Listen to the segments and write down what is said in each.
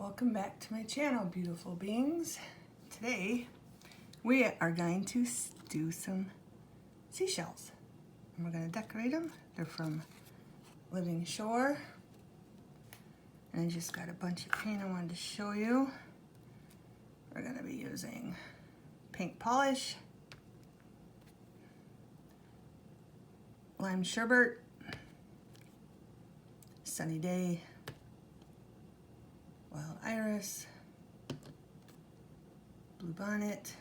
Welcome back to my channel, beautiful beings. Today we are going to do some seashells and we're going to decorate them. They're from Living Shore and I just got a bunch of paint I wanted to show you. We're going to be using pink polish, lime sherbet, sunny day, wild iris, blue bonnet,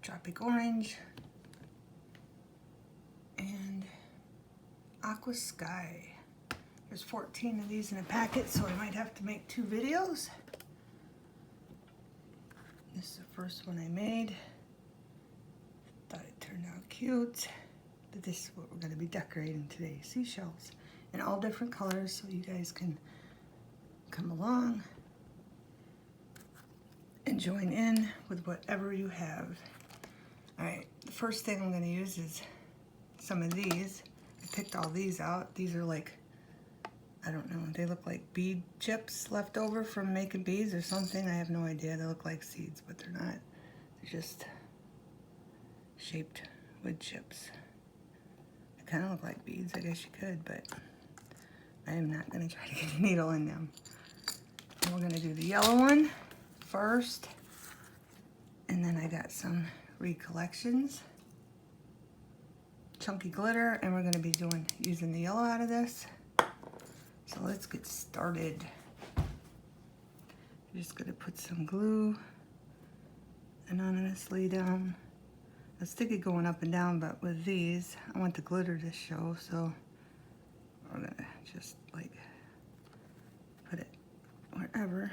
tropic orange, and aqua sky. There's 14 of these in a packet, so I might have to make 2 videos. This is the first one I made. Thought it turned out cute. But this is what we're going to be decorating today, seashells in all different colors, so you guys can come along and join in with whatever you have. Alright, the first thing I'm going to use is some of these. I picked all these out. These are like, I don't know, they look like bead chips left over from making beads or something. I have no idea. They look like seeds, but they're not. They're just shaped wood chips. They kind of look like beads, I guess you could, but I am not going to try to get a needle in them. And we're going to do the yellow one first. And then I got some recollections, chunky glitter, and we're going to be using the yellow out of this. So let's get started. I'm just going to put some glue anonymously down. I was thinking going up and down, but with these, I want the glitter to show, so we're going to just like put it wherever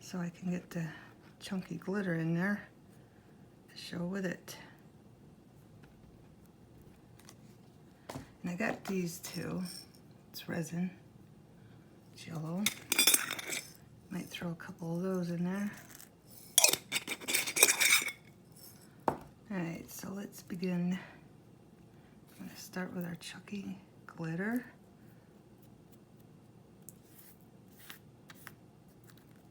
so I can get the chunky glitter in there to show with it. And I got these two. It's resin. It's yellow. Might throw a couple of those in there. Alright, so let's begin. I'm going to start with our chunky glitter.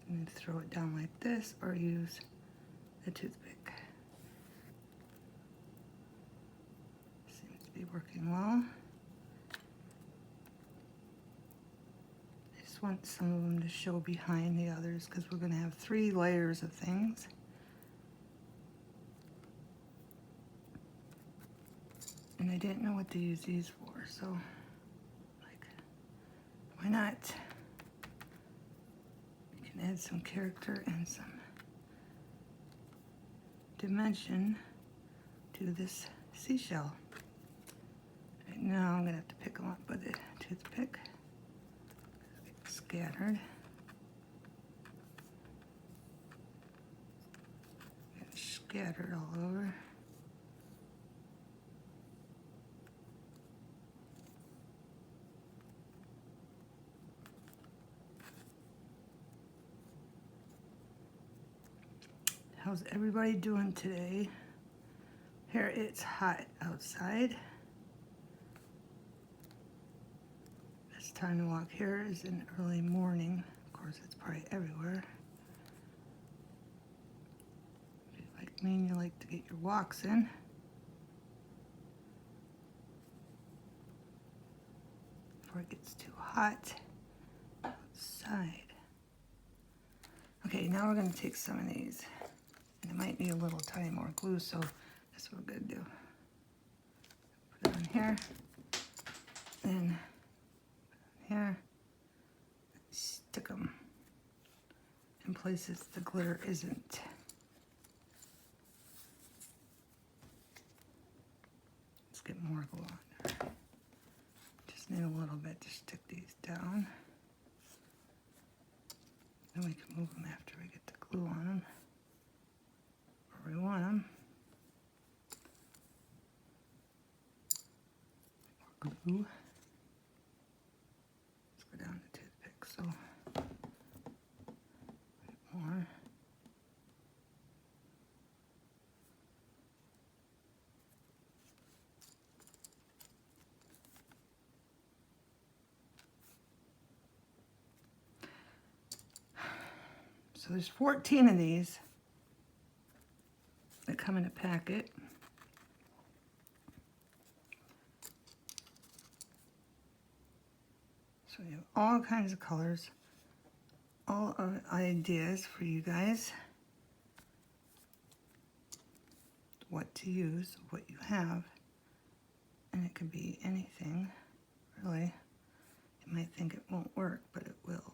And then throw it down like this or use a toothpick. Seems to be working well. I just want some of them to show behind the others because we're going to have 3 layers of things. And I didn't know what to use these for, so like, why not? You can add some character and some dimension to this seashell. Right now I'm gonna have to pick them up with a toothpick. Get scattered. Get scattered all over. How's everybody doing today? Here it's hot outside. This time to walk here is in early morning. Of course, it's probably everywhere. If you're like me and you like to get your walks in. Before it gets too hot outside. Okay, now we're going to take some of these. And it might need a little tiny more glue, so that's what we're going to do. Put it on here, then put it on here, stick them in places the glitter isn't. Let's get more glue on there. Just need a little bit to stick these down. Then we can move them after we get the glue on them. Where we want them. More glue. Let's go down the toothpick, so a bit more. So there's 14 of these that come in a packet. So we have all kinds of colors, all of ideas for you guys. What to use, what you have. And it could be anything, really. You might think it won't work, but it will.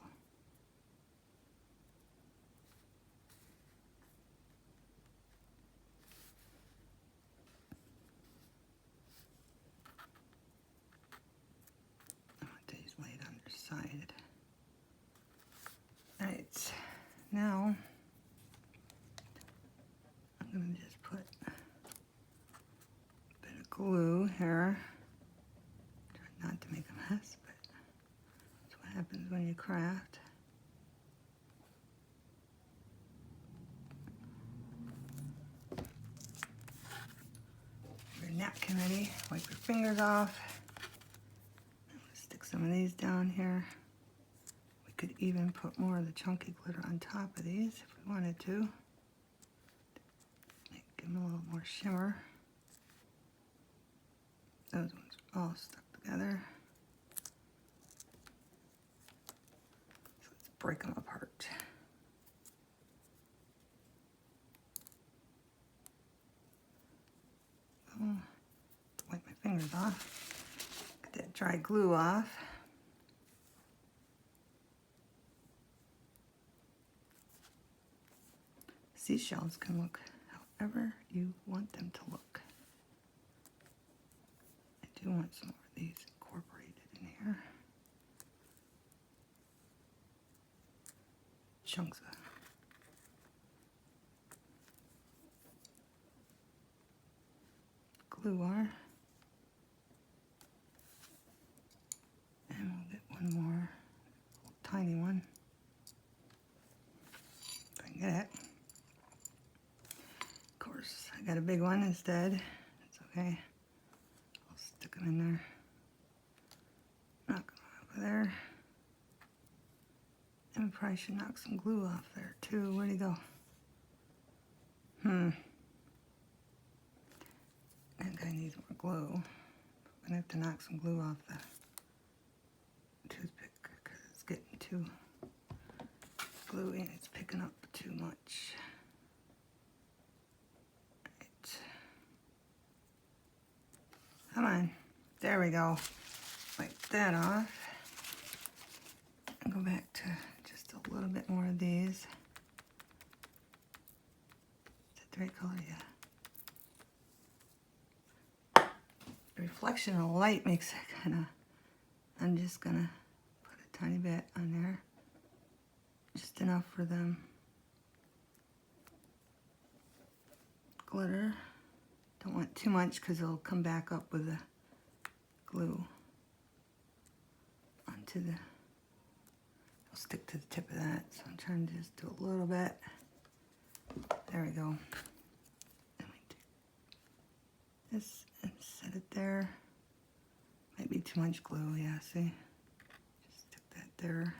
I want these laid on their side. Alright, now I'm going to just put a bit of glue here. Try not to make a mess, but that's what happens when you craft. Your napkin ready, wipe your fingers off. Stick some of these down here. We could even put more of the chunky glitter on top of these if we wanted to. Give them a little more shimmer. Those ones are all stuck together. So let's break them apart. Oh, wipe my fingers off. Get that dry glue off. Seashells can look however you want them to look. I do want some more of these incorporated in here. Chunks of glue are. And we'll get one more, tiny one. If I can get it. Of course, I got a big one instead. It's okay. I'll stick them in there. Knock them over there. And we probably should knock some glue off there too. Where'd he go? That guy needs more glue. I'm gonna have to knock some glue off the toothpick because it's getting too gluey and it's picking up too much. Right. Come on. There we go. Wipe that off. And go back to just a little bit more of these. Is that the right color? Yeah. The reflection of the light makes it kind of, I'm just gonna put a tiny bit on there. Just enough for them. Glitter. Don't want too much because it'll come back up with the glue onto the, it'll stick to the tip of that. So I'm trying to just do a little bit. There we go. Then we do this and set it there. Might be too much glue, yeah, see? Just stick that there.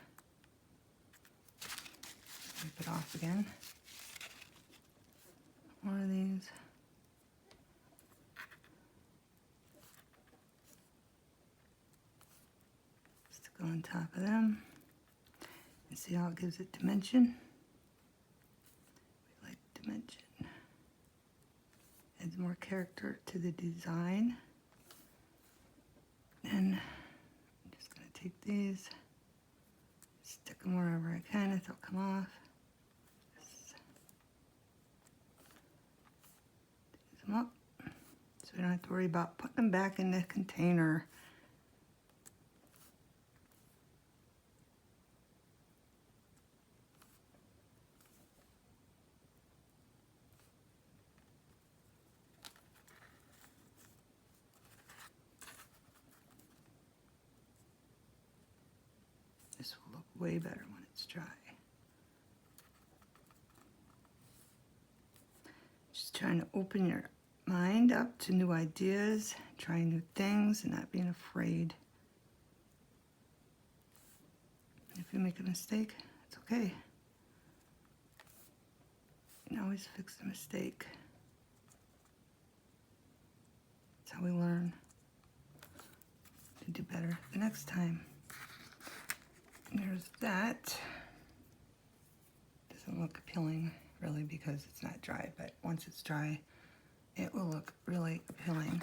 Wipe it off again. More of these. Stick on top of them. And see how it gives it dimension? We like dimension. Adds more character to the design. And I'm just going to take these, stick them wherever I can if they'll come off. Tease them up so we don't have to worry about putting them back in the container. This will look way better when it's dry. Just trying to open your mind up to new ideas, trying new things, and not being afraid. If you make a mistake, it's okay. can always fix the mistake. That's how we learn to do better the next time. And there's that. Doesn't look appealing really because it's not dry, but once it's dry, it will look really appealing.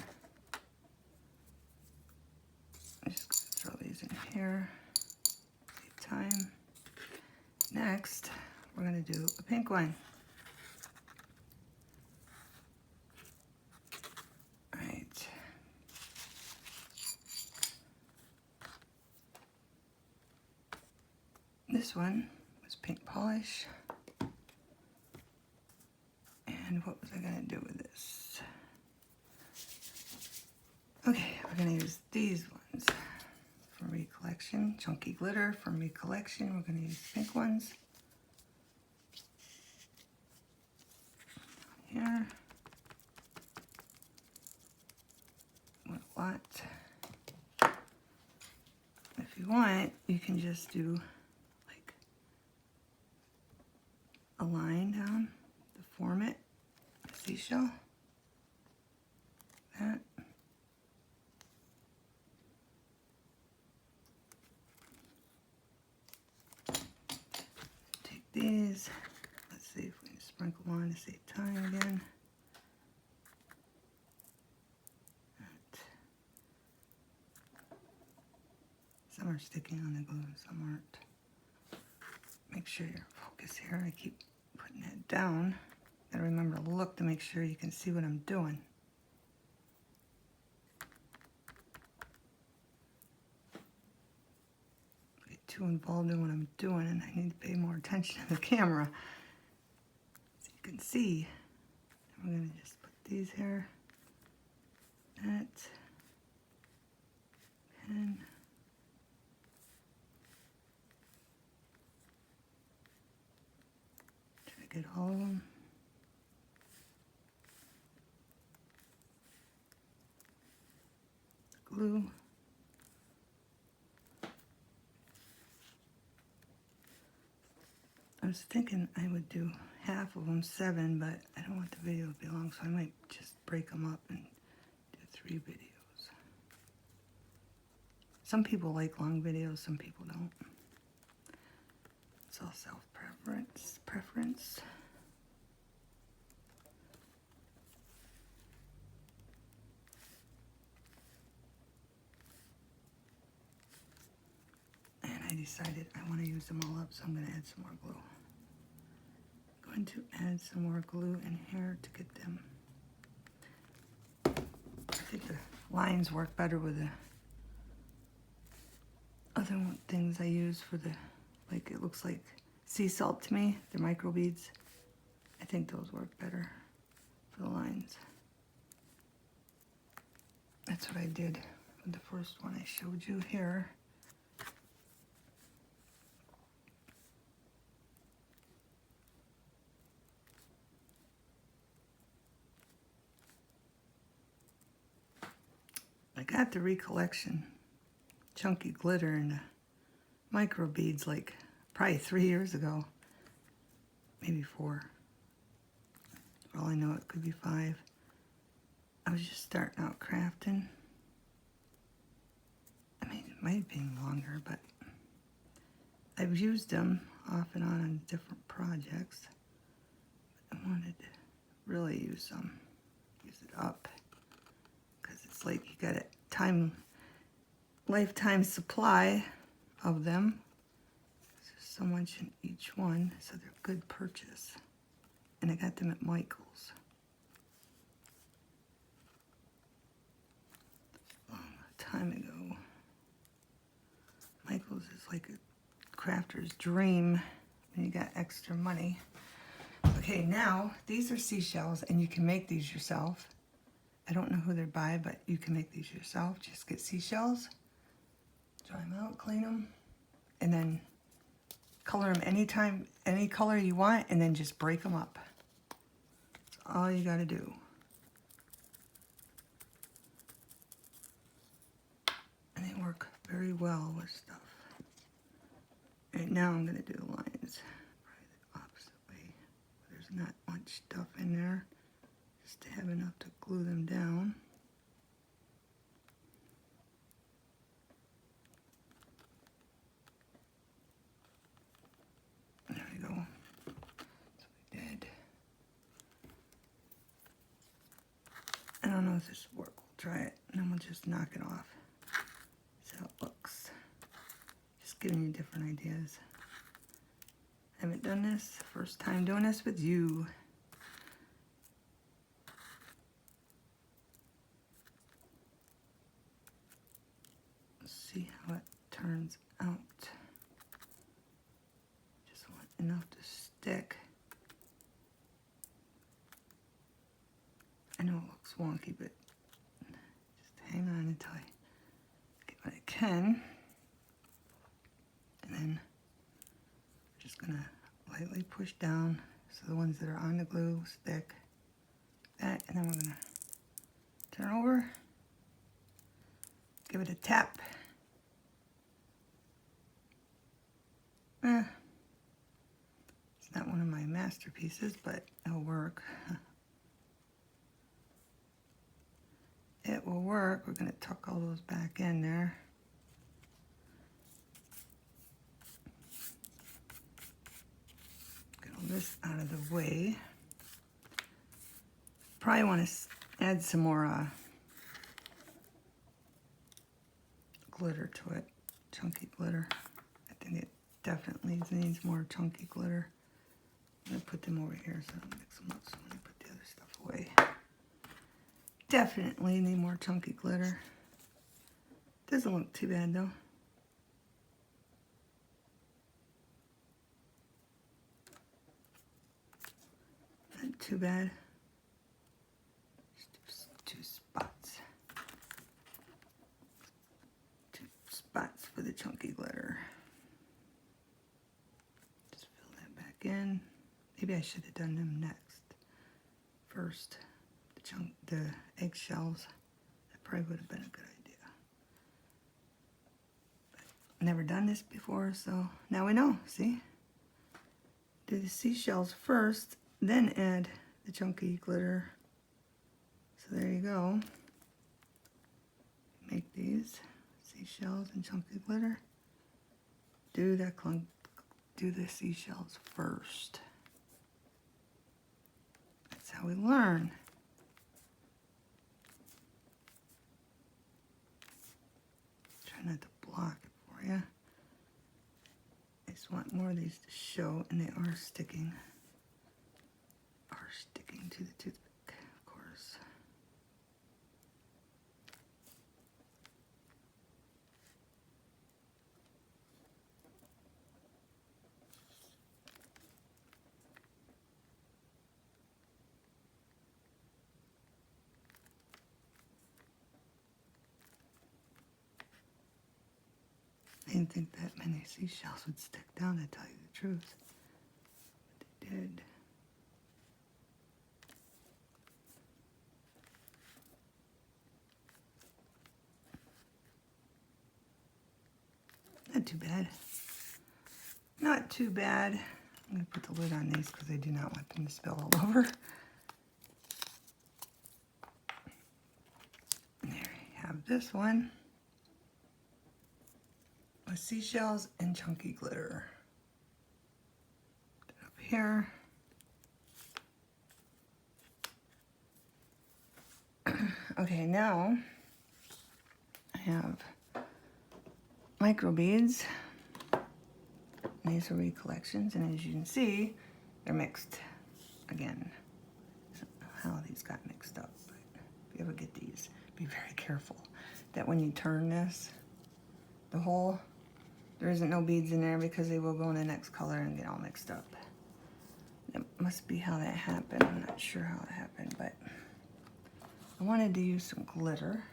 I'm just going to throw these in here. Save time. Next, we're going to do a pink one. All right. This one was pink polish. And what was I going to do with this? Okay, we're going to use these ones from Recollection. Chunky glitter from Recollection. We're going to use pink ones. Here. A lot. If you want, you can just do like a line down to form it. A seashell. That. Take these. Let's see if we can sprinkle on to save time again. Some are sticking on the glue, some aren't. Make sure your focus here. I keep putting it down. Gotta remember to look to make sure you can see what I'm doing. I get too involved in what I'm doing and I need to pay more attention to the camera so you can see. I'm gonna just put these here. That. Pen. Get all of them. Glue. I was thinking I would do half of them 7, but I don't want the video to be long, so I might just break them up and do 3 videos. Some people like long videos, some people don't. It's all preference. And I decided I want to use them all up, so I'm going to add some more glue. I'm going to add some more glue in here to get them. I think the lines work better with the other things I use for the, like it looks like sea salt to me, they're microbeads. I think those work better for the lines. That's what I did with the first one I showed you here. I got the Recollection chunky glitter and the microbeads like probably 3 years ago, maybe 4. For all I know, it could be 5. I was just starting out crafting. I mean, it might have been longer, but I've used them off and on different projects. But I wanted to really use it up, because it's like you got a lifetime supply of them. So much in each one, so they're a good purchase. And I got them at Michael's. A long time ago. Michael's is like a crafter's dream when you got extra money. Okay, now these are seashells and you can make these yourself. I don't know who they're by, but you can make these yourself. Just get seashells, dry them out, clean them, and then color them anytime, any color you want, and then just break them up. That's all you gotta do. And they work very well with stuff. Right now I'm gonna do the lines probably the opposite way. There's not much much stuff in there, just to have enough to glue them down. There we go. That's what we did. I don't know if this will work. We'll try it, and then we'll just knock it off. See how it looks. Just giving you different ideas. Haven't done this. First time doing this with you. Let's see how it turns out. Just want enough to stick. I know it looks wonky, but just hang on until I get what I can. And then I'm just gonna lightly push down so the ones that are on the glue stick. That, and then we're gonna turn over, give it a tap. It's not one of my masterpieces, but it'll work. It will work. We're gonna tuck all those back in there. Get all this out of the way. Probably want to add some more glitter to it, chunky glitter. I think it definitely needs more chunky glitter. I'm gonna put them over here so I don't mix them up. So I'm gonna put the other stuff away. Definitely need more chunky glitter. Doesn't look too bad though. Not too bad. Just two spots. Two spots for the chunky glitter. Just fill that back in. Maybe I should have done them next. First, the eggshells. That probably would have been a good idea. But never done this before, so now we know. See? Do the seashells first, then add the chunky glitter. So there you go. Make these seashells and chunky glitter. Do the seashells first. That's how we learn. Try not to block it for you. I just want more of these to show, and they are sticking. To the toothpick, of course. I didn't think that many seashells would stick down, to tell you the truth. But they did. Not too bad. Not too bad. I'm going to put the lid on these because I do not want them to spill all over. And there you have this one. With seashells and chunky glitter. Put it up here. Okay, now I have microbeads. These are recollections, and as you can see, they're mixed again. How these got mixed up, but if you ever get these, be very careful that when you turn this, the hole, there isn't no beads in there because they will go in the next color and get all mixed up. That must be how that happened. I'm not sure how it happened, but I wanted to use some glitter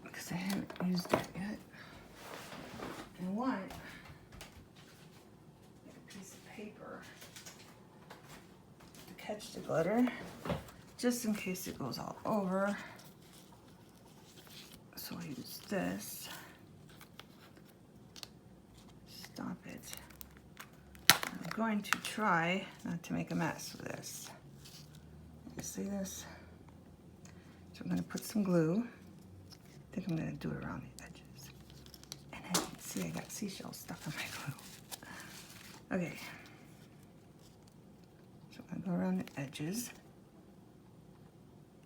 because I haven't used it yet. And I want a piece of paper to catch the glitter, just in case it goes all over. So I use this. Stop it. going to try not to make a mess with this. You see this? So I'm going to put some glue. I think I'm going to do it around the edges. And then, see, I got seashell stuck on my glue. Okay. So I'm going to go around the edges.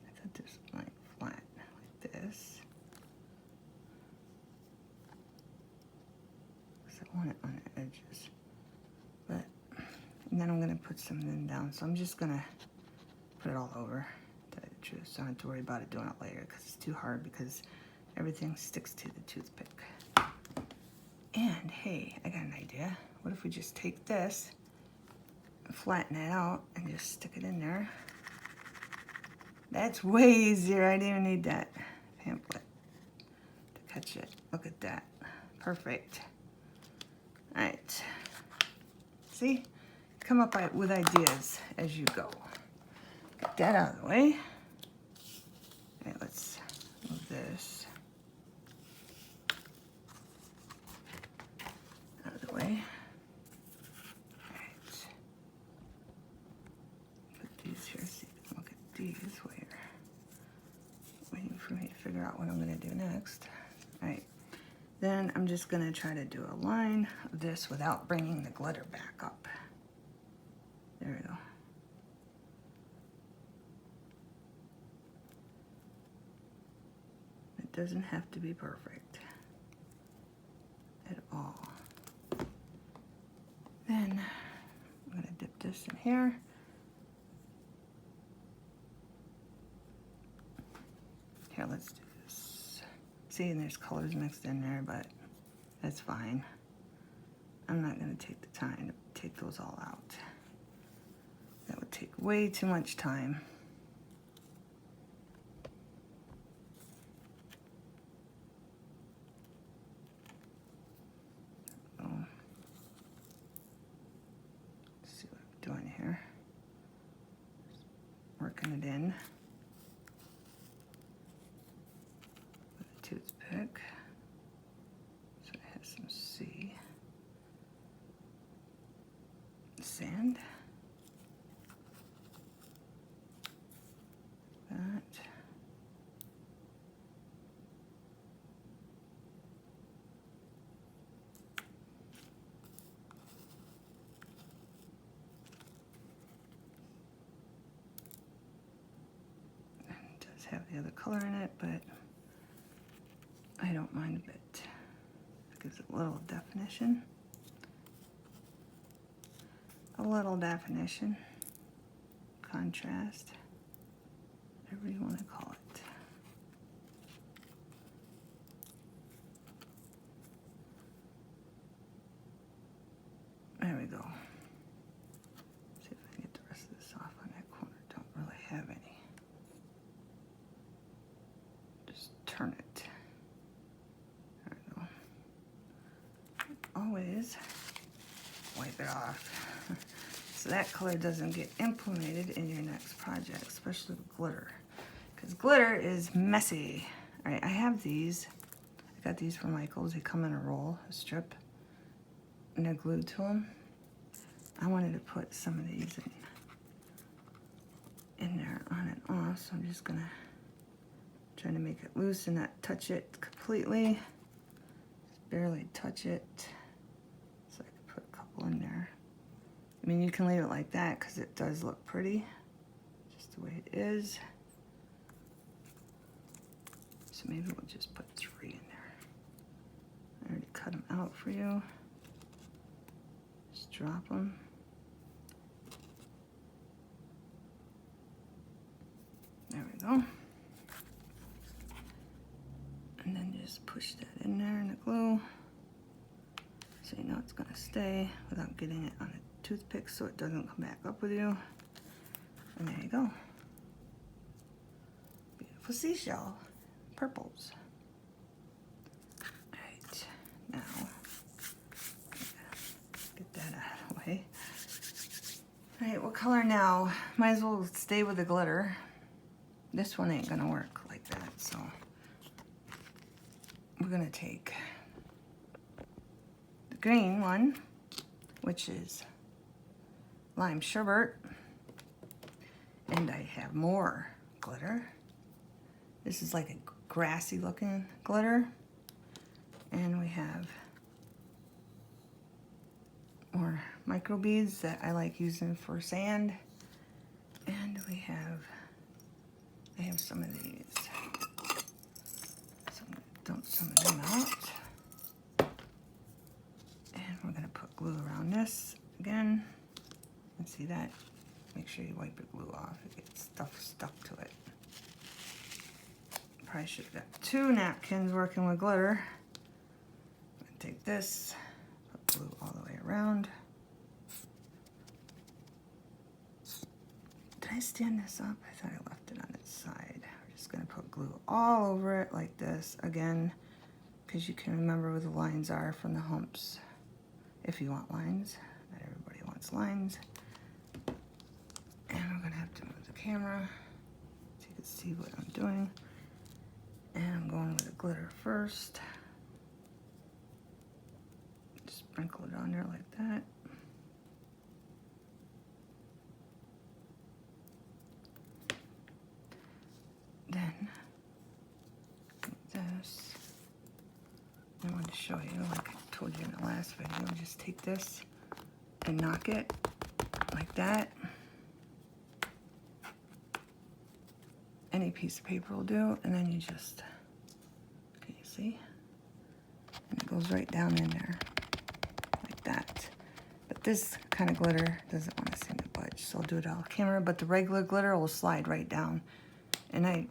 I thought this was like flat, like this. Because I want it on the edges. But, and then I'm going to put some in down. So I'm just going to put it all over. To tell you the truth. So I don't have to worry about it doing it later because it's too hard because everything sticks to the toothpick. And hey, I got an idea. What if we just take this and flatten it out and just stick it in there? That's way easier. I didn't even need that pamphlet to catch it. Look at that. Perfect. All right. See? Come up with ideas as you go. Get that out of the way. All right, let's move this out of the way. All right. Put these here so you can look at these while you're waiting for me to figure out what I'm going to do next. All right. Then I'm just going to try to do a line of this without bringing the glitter back up. There we go. It doesn't have to be perfect at all. Then I'm going to dip this in here. Here, let's do this. See, and there's colors mixed in there, but that's fine. I'm not going to take the time to take those all out. That would take way too much time. Oh. Let's see what I'm doing here. Just working it in with a toothpick. So it has some sea. Sand. That. And it does have the other color in it, but I don't mind a bit. It gives it a little definition. A little definition. Contrast. Whatever you want to call it. There we go. See if I can get the rest of this off on that corner. Don't really have any. Just turn it. There we go. Always wipe it off. So that color doesn't get implemented in your next project, especially with glitter. Because glitter is messy. All right, I have these. I got these from Michael's. They come in a roll, a strip, and they're glued to them. I wanted to put some of these in there on and off, so I'm just gonna try to make it loose and not touch it completely. Just barely touch it. So I can put a couple in there. I mean, you can leave it like that because it does look pretty, just the way it is. So maybe we'll just put 3 in there. I already cut them out for you. Just drop them. There we go. And then just push that in there in the glue. So you know it's gonna stay without getting it on the toothpick so it doesn't come back up with you. And there you go. Beautiful seashell. Purples. Alright, now get that out of the way. Alright, what color now? Might as well stay with the glitter. This one ain't gonna work like that, so we're gonna take the green one, which is lime sherbet. And I have more glitter. This is like a grassy looking glitter. And we have more microbeads that I like using for sand. And I have some of these. So I'm gonna dump some of them out. And we're gonna put glue around this again. And see that? Make sure you wipe your glue off. It gets stuff stuck to it. Probably should have got 2 napkins working with glitter. I'm gonna take this, put glue all the way around. Did I stand this up? I thought I left it on its side. We're just gonna put glue all over it like this again, because you can remember where the lines are from the humps. If you want lines, not everybody wants lines. And we're gonna have to move the camera so you can see what I'm doing. And I'm going with the glitter first. Just sprinkle it on there like that. Then, like this. I wanted to show you, like I told you in the last video, just take this and knock it like that. Any piece of paper will do, and then you just, can you see? And it goes right down in there, like that. But this kind of glitter doesn't want to seem to budge, so I'll do it off camera, but the regular glitter will slide right down. And I,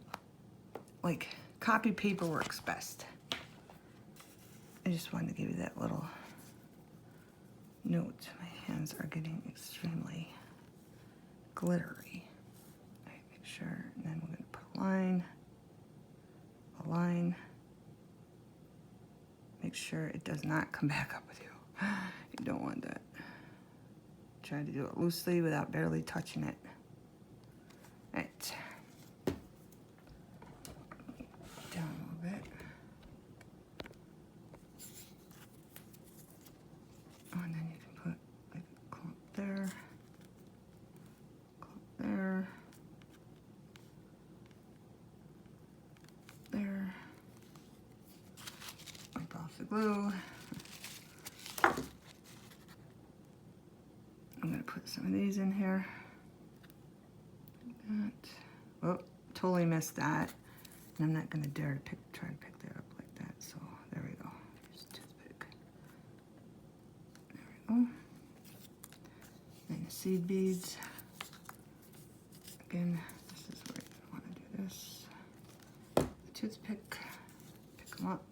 like, copy paper works best. I just wanted to give you that little note. My hands are getting extremely glittery. Make sure, and then we're going to put a line. Make sure it does not come back up with you. You don't want that. Try to do it loosely without barely touching it. Right. Down a little bit. Oh, and then you can put like a clump there. Clump there. There. Wipe off the glue. I'm going to put some of these in here. Like that. Oh, totally missed that. And I'm not going to dare to try to pick that up like that. So there we go. Here's a toothpick. There we go. And the seed beads. Again, this is where you want to do this. Toothpick, pick them up.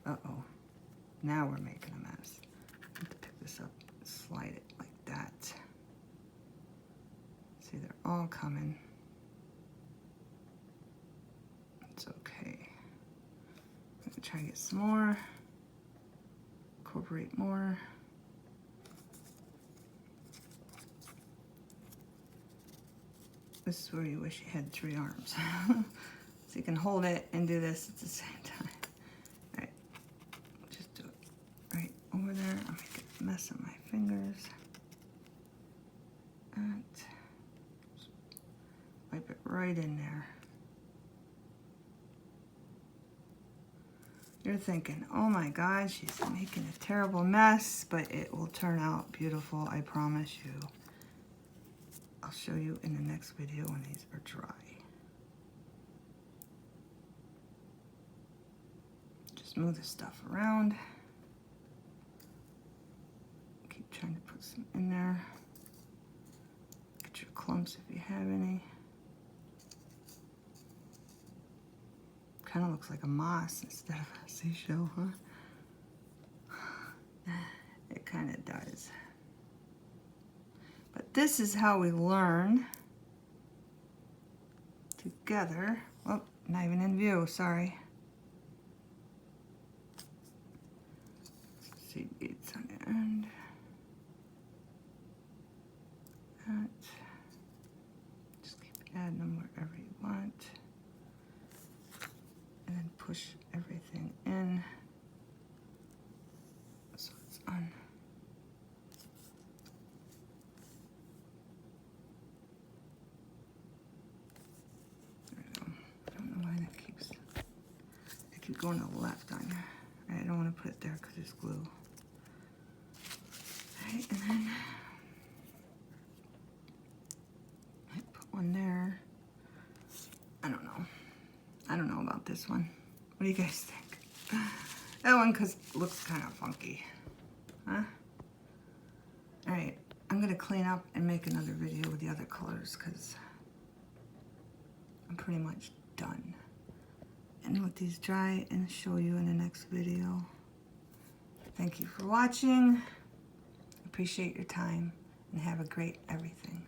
Uh-oh, now we're making a mess. I have to pick this up and slide it like that. See, they're all coming. It's okay. I'm gonna try and get some more, incorporate more. This is where you wish you had 3 arms. So you can hold it and do this at the same time. All right, just do it right over there. I'll make a mess of my fingers. And wipe it right in there. You're thinking, oh my God, she's making a terrible mess, but it will turn out beautiful, I promise you. I'll show you in the next video when these are dry. Just move the stuff around. Keep trying to put some in there. Get your clumps if you have any. Kind of looks like a moss instead of a seashell, huh? It kind of does. But this is how we learn together. Oh, not even in view, sorry. Seed beads on the end. That. Just keep adding them wherever you want. And then push everything in so it's on going to the left on here. Alright, I don't want to put it there because it's glue. Alright, and then I put one there. I don't know. I don't know about this one. What do you guys think? That one looks kind of funky. Huh? Alright, I'm going to clean up and make another video with the other colors because I'm pretty much done. And let these dry and show you in the next video. Thank you for watching. Appreciate your time and have a great everything.